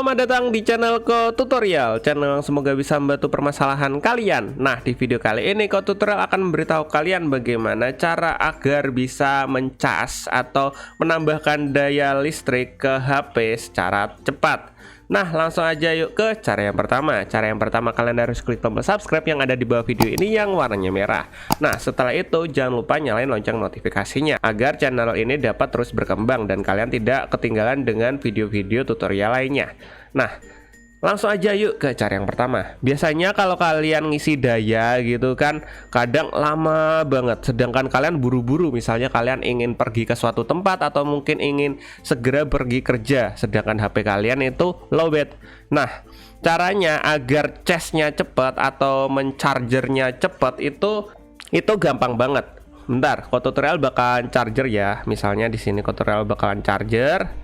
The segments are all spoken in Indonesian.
Selamat datang di channelku Tutorial, channel yang semoga bisa membantu permasalahan kalian. Nah, di video kali ini Ko Tutorial akan memberitahu kalian bagaimana cara agar bisa mencas atau menambahkan daya listrik ke HP secara cepat. Nah, langsung aja yuk ke cara yang pertama. Cara yang pertama, kalian harus klik tombol subscribe yang ada di bawah video ini yang warnanya merah. Nah, setelah itu jangan lupa nyalain lonceng notifikasinya agar channel ini dapat terus berkembang dan kalian tidak ketinggalan dengan video-video tutorial lainnya. Nah, langsung aja yuk ke cara yang pertama. Biasanya kalau kalian ngisi daya gitu kan, kadang lama banget. Sedangkan kalian buru-buru, misalnya kalian ingin pergi ke suatu tempat atau mungkin ingin segera pergi kerja, sedangkan HP kalian itu lowbat. Nah, caranya agar casnya cepat atau menchargernya cepat itu gampang banget. Bentar, Ko Tutorial bakalan charger ya. Misalnya di sini Ko Tutorial bakalan charger.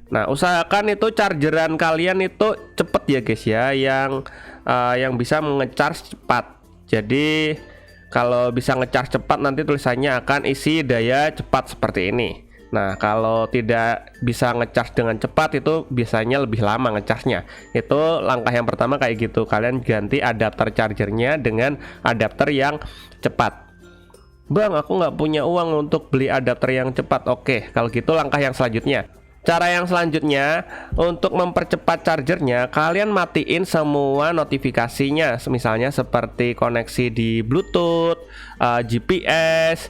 Nah, usahakan itu chargeran kalian itu cepet ya guys ya, yang bisa ngecharge cepat. Jadi kalau bisa ngecharge cepat nanti tulisannya akan isi daya cepat seperti ini. Nah, kalau tidak bisa ngecharge dengan cepat itu biasanya lebih lama ngecharge-nya. Itu langkah yang pertama kayak gitu. Kalian ganti adapter chargernya dengan adapter yang cepat. Bang, aku nggak punya uang untuk beli adapter yang cepat. Oke, kalau gitu langkah yang selanjutnya. Cara yang selanjutnya, untuk mempercepat chargernya, kalian matiin semua notifikasinya, misalnya seperti koneksi di Bluetooth, GPS,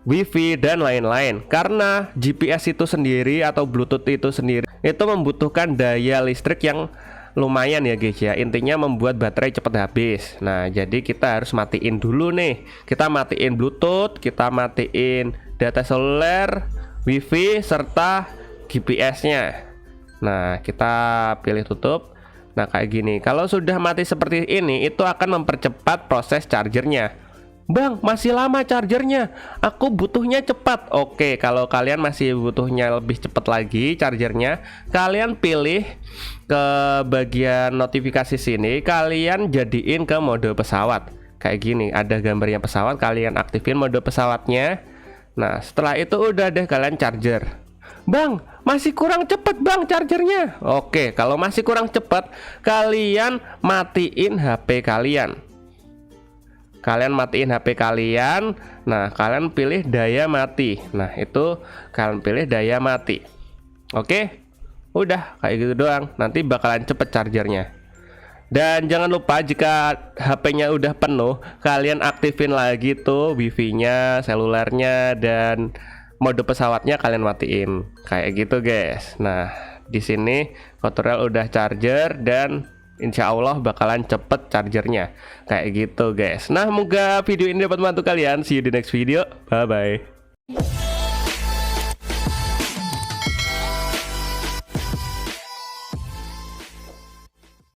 Wi-Fi, dan lain-lain. Karena GPS itu sendiri atau Bluetooth itu sendiri itu membutuhkan daya listrik yang lumayan ya guys ya. Intinya membuat baterai cepat habis. Nah, jadi kita harus matiin dulu nih. Kita matiin Bluetooth, kita matiin data seluler, Wi-Fi, serta GPS-nya. Nah, kita pilih tutup. Nah, kayak gini. Kalau sudah mati seperti ini, itu akan mempercepat proses chargernya. Bang, masih lama chargernya. Aku butuhnya cepat. Oke, kalau kalian masih butuhnya lebih cepat lagi chargernya, kalian pilih ke bagian notifikasi sini. Kalian jadiin ke mode pesawat. Kayak gini, ada gambarnya pesawat. Kalian aktifin mode pesawatnya. Nah, setelah itu udah deh kalian charger. Bang, masih kurang cepat bang chargernya. Oke, kalau masih kurang cepat, kalian matiin HP kalian. Kalian matiin HP kalian. Nah, kalian pilih daya mati. Nah, itu kalian pilih daya mati. Oke, udah kayak gitu doang. Nanti bakalan cepet chargernya. Dan jangan lupa jika HP-nya udah penuh, kalian aktifin lagi tuh Wi-Fi-nya, selulernya, dan mode pesawatnya kalian matiin. Kayak gitu guys. Nah, di sini Ko Tutorial udah charger dan insya Allah bakalan cepet chargernya. Kayak gitu guys. Nah, semoga video ini dapat membantu kalian. See you di next video. Bye bye.